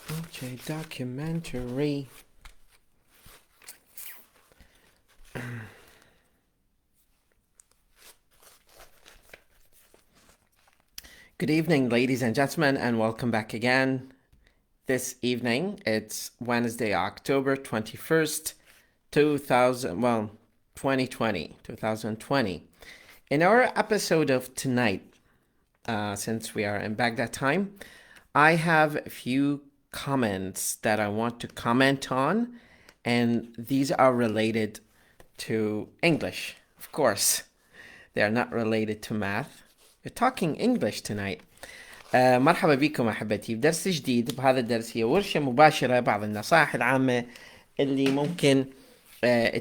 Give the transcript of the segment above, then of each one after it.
Okay, documentary. Good evening, ladies and gentlemen, and welcome back again. This evening, it's Wednesday, October 21st, 2020. In our episode of tonight, since we are in Baghdad time, I have a few comments that I want to comment on, and these are related to English, of course. They are not related to math. We're talking English tonight. مرحبا بكم أحبتي بدرس جديد. بهذا الدرس هي ورشة مباشرة، بعض النصائح العامة اللي ممكن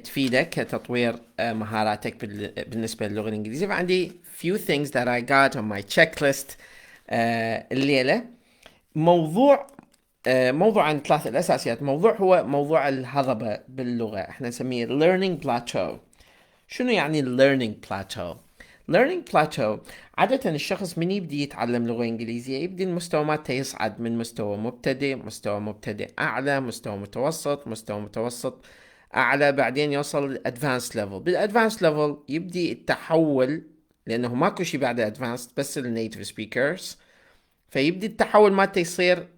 تفيدك كتطوير مهاراتك بالنسبة للغة الإنجليزية. فعندي few things that I got on my checklist الليلة. موضوع عن ثلاث الأساسيات. موضوع هو موضوع الهضبة باللغة، احنا نسميه learning plateau. شنو يعني learning plateau؟ learning plateau عادة الشخص من يبدي يتعلم لغة إنجليزية يبدي المستوى مالته يصعد من مستوى مبتدئ أعلى، مستوى متوسط أعلى، بعدين يوصل advanced level. بالadvanced level يبدي التحول، لأنه ماكو شي بعد advanced بس native speakers، فيبدي التحول مالته يصير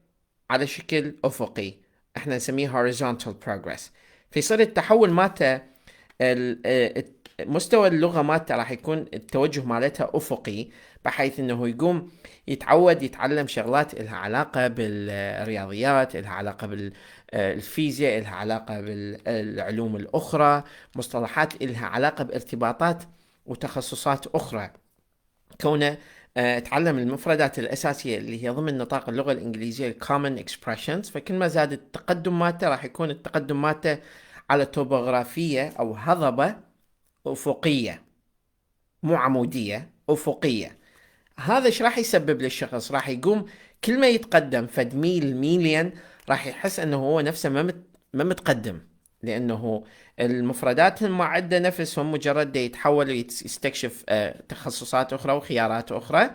على شكل أفقي، احنا نسميه horizontal progress. فيصير التحول مالته مستوى اللغة مالته راح يكون التوجه مالتها أفقي، بحيث أنه يقوم يتعود يتعلم شغلات إلها علاقة بالرياضيات، إلها علاقة بالفيزياء، إلها علاقة بالعلوم الأخرى، مصطلحات إلها علاقة بارتباطات وتخصصات أخرى. كونه تعلم المفردات الأساسية اللي هي ضمن نطاق اللغة الإنجليزية common expressions، فكل ما زاد التقدم مالته راح يكون التقدم مالته على توبوغرافية أو هضبة أفقية، مو عمودية، أفقية. هذا ايش راح يسبب للشخص؟ راح يقوم كل ما يتقدم فد ميلين راح يحس انه هو نفسه ما متقدم، لانه المفردات المعدة نفسهم مجرد يتحول يستكشف تخصصات اخرى وخيارات اخرى،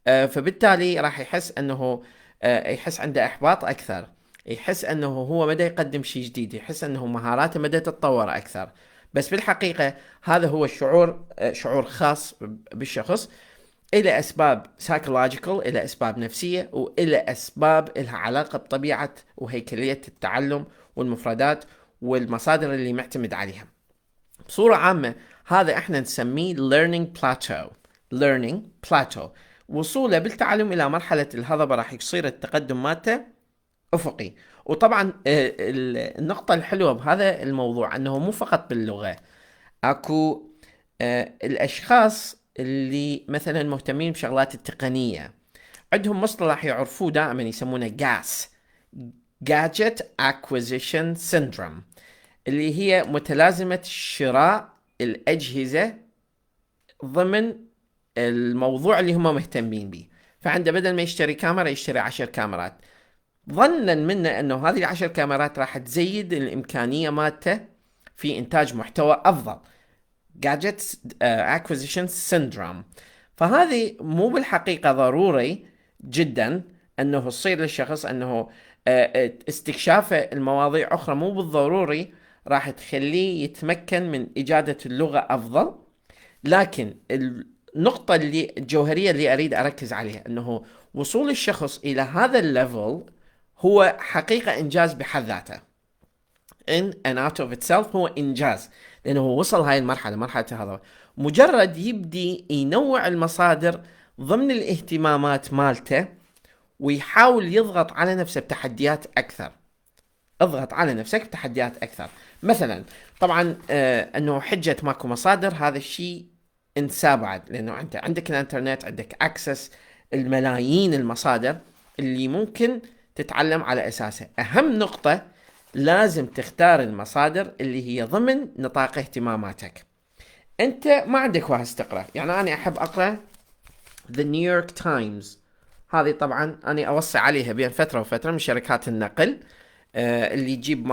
فبالتالي راح يحس انه يحس عنده احباط اكثر، يحس انه هو مدى يقدم شيء جديد، يحس انه مهاراته مدى تتطور اكثر. بس بالحقيقة هذا هو الشعور، شعور خاص بالشخص، إلى أسباب psychological، إلى أسباب نفسية، وإلى أسباب إلها علاقة بطبيعة وهيكلية التعلم والمفردات والمصادر اللي معتمد عليها. بصورة عامة هذا احنا نسميه learning plateau. وصوله بالتعلم إلى مرحلة الهضبة راح يصير التقدم مالته أفقي. وطبعا النقطة الحلوة بهذا الموضوع أنه مو فقط باللغة، أكو الأشخاص اللي مثلا مهتمين بشغلات التقنية عندهم مصطلح يعرفوه دائما يسمونه GAS Gadget Acquisition Syndrome، اللي هي متلازمة شراء الأجهزة ضمن الموضوع اللي هم مهتمين به. فعنده بدل ما يشتري كاميرا يشتري 10 كاميرات، ظنا منه انه هذه ال10 كاميرات راح تزيد الامكانيه مالته في انتاج محتوى افضل. Gadget Acquisition Syndrome. فهذه مو بالحقيقه ضروري جدا انه تصير للشخص انه استكشاف المواضيع اخرى مو بالضروري راح تخليه يتمكن من اجاده اللغه افضل. لكن النقطة الجوهرية اللي أريد أركز عليها أنه وصول الشخص إلى هذا الليفل هو حقيقة إنجاز بحد ذاته. in and out of itself هو إنجاز، لأنه وصل هاي المرحلة، مرحلة هذا مجرد يبدي ينوع المصادر ضمن الاهتمامات مالته، ويحاول يضغط على نفسه بتحديات أكثر. اضغط على نفسك بتحديات أكثر. مثلا طبعا أنه حجة ماكو مصادر، هذا الشيء انساه بعد، لأنه أنت عندك الانترنت، عندك أكسس الملايين المصادر اللي ممكن تتعلم على أساسه. أهم نقطة لازم تختار المصادر اللي هي ضمن نطاق اهتماماتك. أنت ما عندك وقت تقرأ، يعني أنا أحب أقرأ The New York Times، هذه طبعا أنا أوصي عليها بين فترة وفترة من شركات النقل اللي تجيب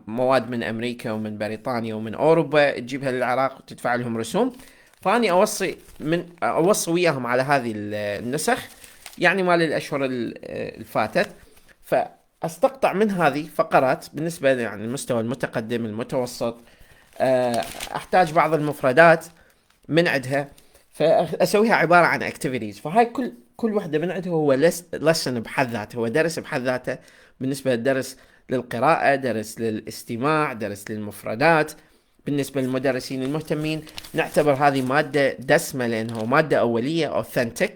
مواد من أمريكا ومن بريطانيا ومن أوروبا تجيبها للعراق وتدفع لهم رسوم. فأني أوصي وياهم على هذه النسخ، يعني مال الأشهر الفاتت. استقطع من هذه فقرات بالنسبة يعني المستوى المتقدم المتوسط. احتاج بعض المفردات من عندها، فاسويها عبارة عن اكتيفيتيز. فهاي كل وحدة من عندها هو لسن بحد ذاته، هو درس بحد ذاته. بالنسبة للدرس للقراءة، درس للاستماع، درس للمفردات. بالنسبة للمدرسين المهتمين نعتبر هذه مادة دسمة، لأنه مادة أولية authentic،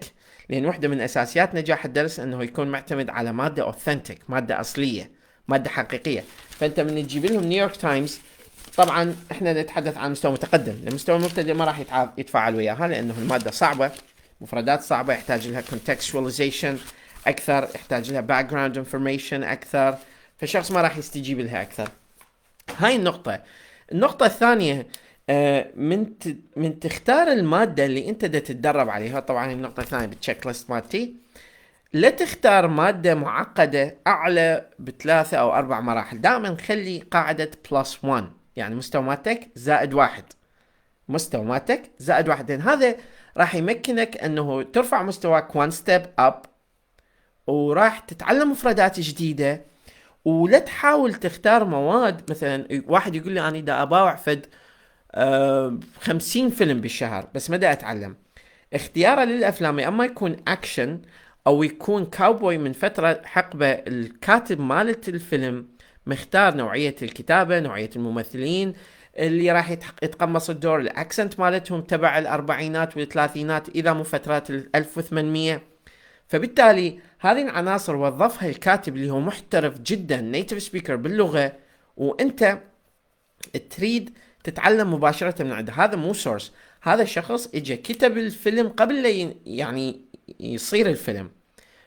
لأن واحدة من أساسيات نجاح الدرس أنه يكون معتمد على مادة authentic، مادة أصلية، مادة حقيقية. فأنت من تجيب لهم نيويورك تايمز، طبعا احنا نتحدث عن مستوى متقدم. المستوى المبتدئ ما راح يتفاعل وياها، لأنه المادة صعبة، مفردات صعبة، يحتاج لها contextualization أكثر، يحتاج لها background information أكثر، فالشخص ما راح يستجيب لها أكثر. هاي النقطة الثانية، من تختار المادة اللي انت دا تتدرب عليها. طبعا النقطة الثانية بالتشيك ليست مالتي، لا تختار مادة معقدة أعلى ب3 أو 4 مراحل. دائما خلي قاعدة بلس 1، يعني مستوى مالتك زائد 1، مستوى مالتك زائد 1، لأن هذا راح يمكنك أنه ترفع مستواك 1 step up، وراح تتعلم مفردات جديدة. ولا تحاول تختار مواد، مثلا واحد يقول لي أنا دا أباوع فد 50 فيلم بالشهر بس ما دا أتعلم. اختياره للأفلام أما يكون أكشن أو يكون كاوبوي من فترة حقبة، الكاتب مالت الفيلم مختار نوعية الكتابة، نوعية الممثلين اللي راح يتقمص الدور، الأكسنت مالتهم تبع الأربعينات والثلاثينات إذا مو فترات 1800. فبالتالي هذه العناصر وظفها الكاتب اللي هو محترف جدا، نيتيف سبيكر باللغة، وانت تريد تتعلم مباشرة من عنده. هذا مو سورس، هذا الشخص اجى كتب الفيلم قبل لا يعني يصير الفيلم.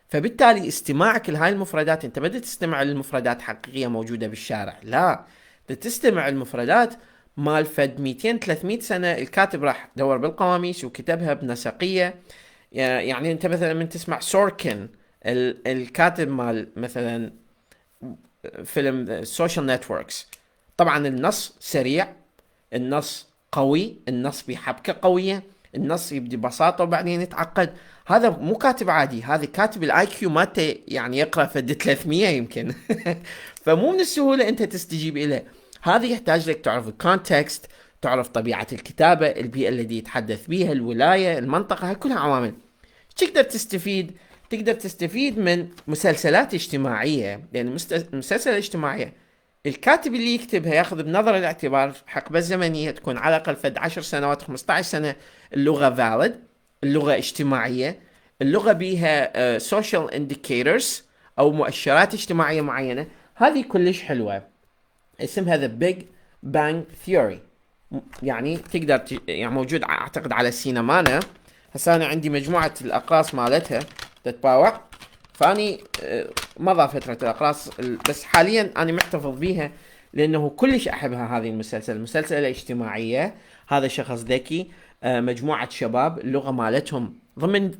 فبالتالي استماعك لهاي المفردات، انت بدأت تستمع للمفردات حقيقية موجودة بالشارع، لا تستمع المفردات مال فد 200 300 سنة الكاتب راح دور بالقواميس وكتبها بنسقية. يعني انت مثلا من تسمع سوركن، الكاتب مال مثلا فيلم سوشيال نتوركس، طبعا النص سريع، النص قوي، النص بحبكة قوية، النص يبدي ببساطة وبعدين يتعقد. هذا مو كاتب عادي، هذا كاتب الاي كيو مالته يعني يقرا فد 300 يمكن. فمو من السهولة انت تستجيب اليه. هذا يحتاج لك تعرف الكونتكست، تعرف طبيعة الكتابة، البيئة التي يتحدث بها، الولاية، المنطقة، هاي كلها عوامل. تقدر تستفيد من مسلسلات اجتماعية، لأن المسلسلات الاجتماعية الكاتب اللي يكتبها ياخذ بنظر الاعتبار حقبة زمنية تكون على الأقل فد 10 سنوات 15 سنة. اللغة valid، اللغة اجتماعية، اللغة بيها social indicators أو مؤشرات اجتماعية معينة. هذه كلش حلوة، اسمها The Big Bang Theory. يعني تقدر يعني موجود أعتقد على السينمانا. هسه أنا عندي مجموعة الأقراص مالتها تتباوع، فاني مضى فترة الأقراص بس حاليا أنا محتفظ بيها لأنه كلش أحبها. هذه المسلسلة اجتماعية، هذا شخص ذكي، مجموعة شباب، اللغة مالتهم ضمن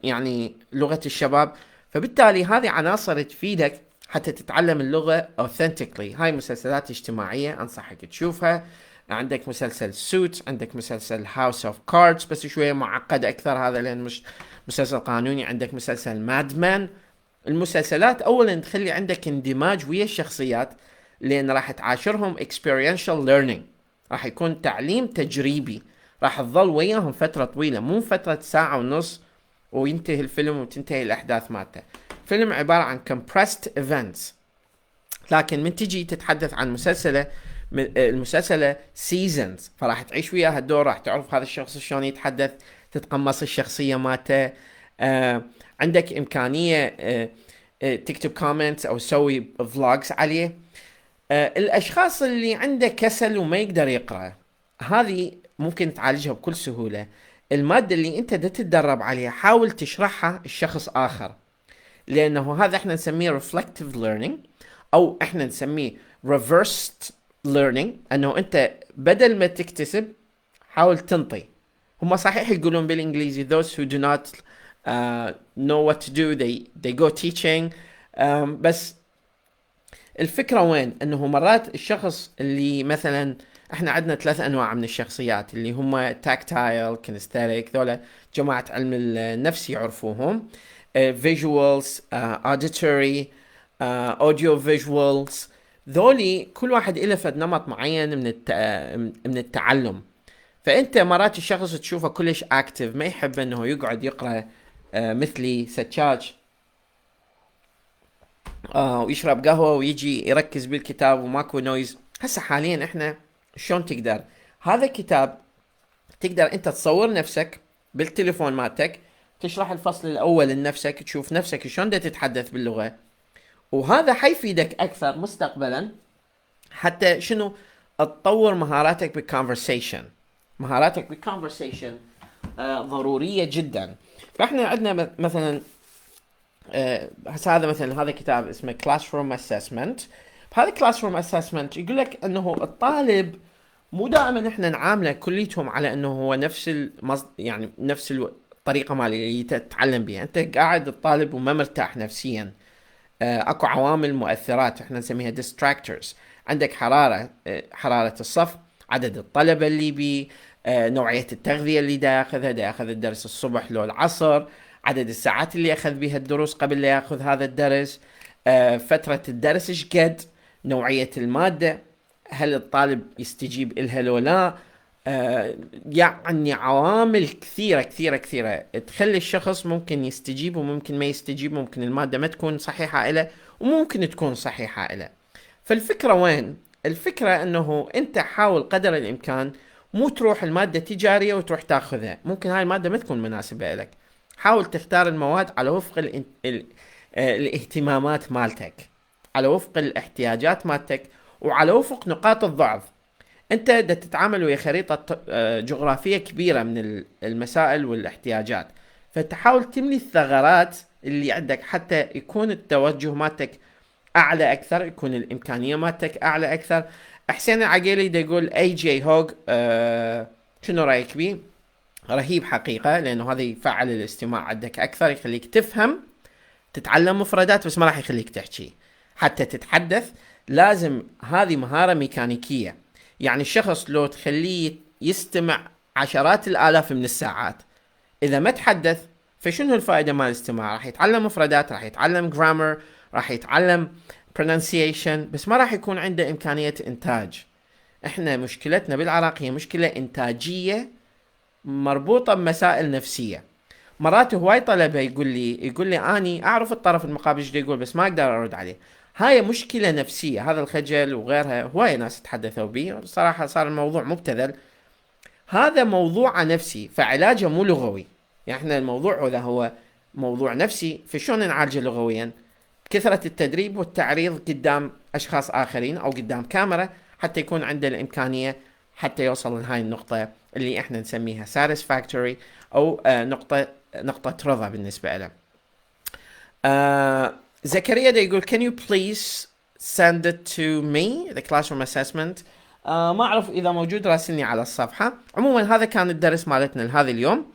يعني لغة الشباب. فبالتالي هذه عناصر تفيدك حتى تتعلم اللغة authentically. هاي مسلسلات اجتماعية أنصحك تشوفها. عندك مسلسل سوتس، عندك مسلسل هاوس اوف كاردز بس شوية معقد أكثر هذا لأن مش مسلسل قانوني. عندك مسلسل ماد مان. المسلسلات أولا تخلي عندك اندماج ويا الشخصيات، لأن راح تعاشرهم experiential learning، راح يكون تعليم تجريبي، راح تظل وياهم فترة طويلة، مو فترة ساعة ونص وينتهي الفيلم وتنتهي الأحداث مالته. فيلم عبارة عن compressed events. لكن من تجي تتحدث عن المسلسلة سيزونز، فراح تعيش وياها الدور، راح تعرف هذا الشخص شلون يتحدث، تتقمص الشخصية مالته. عندك إمكانية تكتب كومنتس أو تسوي فلوجز عليه. الأشخاص اللي عنده كسل وما يقدر يقرأ، هذه ممكن تعالجها بكل سهولة. المادة اللي أنت تتدرب عليها حاول تشرحها الشخص آخر، لأنه هذا احنا نسميه reflective learning أو احنا نسميه reversed learning، أنه أنت بدل ما تكتسب حاول تنطي. هم صحيح يقولون بالإنجليزي those who do not know what to do they go teaching. بس الفكرة وين؟ أنه مرات الشخص اللي مثلا احنا عندنا 3 أنواع من الشخصيات اللي هم tactile kinesthetic، ذولا جماعة علم النفس يعرفوهم، visuals، auditory، اوديو فيجوالز. ذولي كل واحد له فد نمط معين من التعلم. فانت مرات الشخص تشوفه كلش اكتف، ما يحب انه يقعد يقرا مثلي سجاج ويشرب قهوه ويجي يركز بالكتاب وماكو نويز. هسه حاليا احنا شلون تقدر هذا الكتاب تقدر انت تصور نفسك بالتليفون مالتك، تشرح الفصل الاول لنفسك، تشوف نفسك شلون تتحدث باللغه، وهذا حيفيدك اكثر مستقبلا حتى شنو تطور مهاراتك بالكونفرسيشن. مهاراتك بالكونفرسيشن ضروريه جدا. فاحنا عندنا مثلا هسه هذا مثلا هذا كتاب اسمه كلاس روم اسسمنت. بهذا كلاس روم اسسمنت يقول لك انه الطالب مو دائما احنا نعامله كليتهم على انه هو نفس يعني نفس الطريقه مال اللي تتعلم بها. انت قاعد الطالب وما مرتاح نفسيا، اكو عوامل مؤثرات احنا نسميها distractors. عندك حراره الصف، عدد الطلبه اللي بي، نوعيه التغذيه اللي دا ياخذ الدرس الصبح لو العصر، عدد الساعات اللي اخذ بها الدروس قبل لا ياخذ هذا الدرس، فتره الدرس ايش قد، نوعيه الماده، هل الطالب يستجيب إلها لو لا. يعني عوامل كثيرة كثيرة كثيرة تخلي الشخص ممكن يستجيب وممكن ما يستجيب، ممكن المادة ما تكون صحيحة إله وممكن تكون صحيحة إله. فالفكرة وين؟ الفكرة أنه أنت حاول قدر الإمكان مو تروح المادة تجارية وتروح تاخذها، ممكن هاي المادة ما تكون مناسبة لك. حاول تختار المواد على وفق الاهتمامات مالتك، على وفق الاحتياجات مالتك، وعلى وفق نقاط الضعف. انت دا تتعامل ويا خريطة جغرافية كبيرة من المسائل والاحتياجات، فتحاول تملي الثغرات اللي عندك حتى يكون التوجه مالتك اعلى اكثر، يكون الامكانية مالتك اعلى اكثر. حسين العقيلي دا يقول اي جي هوج، شنو رايك بيه؟ رهيب حقيقة، لانه هذا يفعل الاستماع عندك اكثر، يخليك تفهم، تتعلم مفردات، بس ما راح يخليك تحكي. حتى تتحدث لازم هذه مهارة ميكانيكية. يعني الشخص لو تخليه يستمع عشرات الآلاف من الساعات، إذا ما تحدث فشنو الفائدة مال الاستماع؟ راح يتعلم مفردات، راح يتعلم grammar، راح يتعلم pronunciation، بس ما راح يكون عنده إمكانية إنتاج. إحنا مشكلتنا بالعراق هي مشكلة إنتاجية مربوطة بمسائل نفسية. مرات هواي طلبة يقول لي اني اعرف الطرف المقابل ايش يقول بس ما اقدر ارد عليه. هاي مشكلة نفسية، هذا الخجل وغيرها هواي ناس تحدثوا به، صراحة صار الموضوع مبتذل. هذا موضوع نفسي فعلاجه مو لغوي. يعني احنا الموضوع اذا هو موضوع نفسي فشون نعالجه لغويا؟ كثرة التدريب والتعريض قدام اشخاص اخرين او قدام كاميرا حتى يكون عنده الامكانية حتى يوصل لهاي النقطة اللي احنا نسميها satisfactory او نقطة رضا بالنسبة له. زكريا دا يقول can you please send it to me the classroom assessment. ما اعرف اذا موجود، راسلني على الصفحة. عموما هذا كان الدرس مالتنا لهذا اليوم.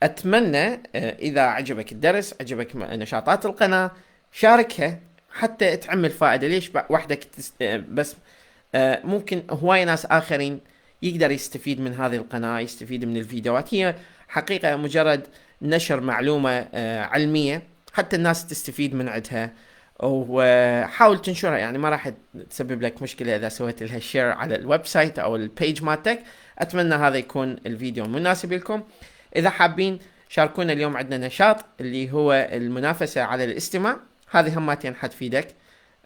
اتمنى اذا عجبك الدرس، عجبك نشاطات القناة، شاركها حتى تعم الفائدة. ليش وحدك بس؟ ممكن هواي ناس آخرين يقدر يستفيد من هذه القناة، يستفيد من الفيديوهات. هي حقيقة مجرد نشر معلومة علمية حتى الناس تستفيد من عندها، وحاول تنشرها. يعني ما راح تسبب لك مشكلة إذا سويت لها شير على الويب سايت أو البيج مالتك. أتمنى هذا يكون الفيديو مناسب لكم. إذا حابين شاركونا، اليوم عندنا نشاط اللي هو المنافسة على الاستماع، هذه هماتين حتفيدك.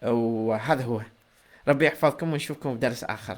وهذا هو. ربي يحفظكم ونشوفكم بدرس آخر.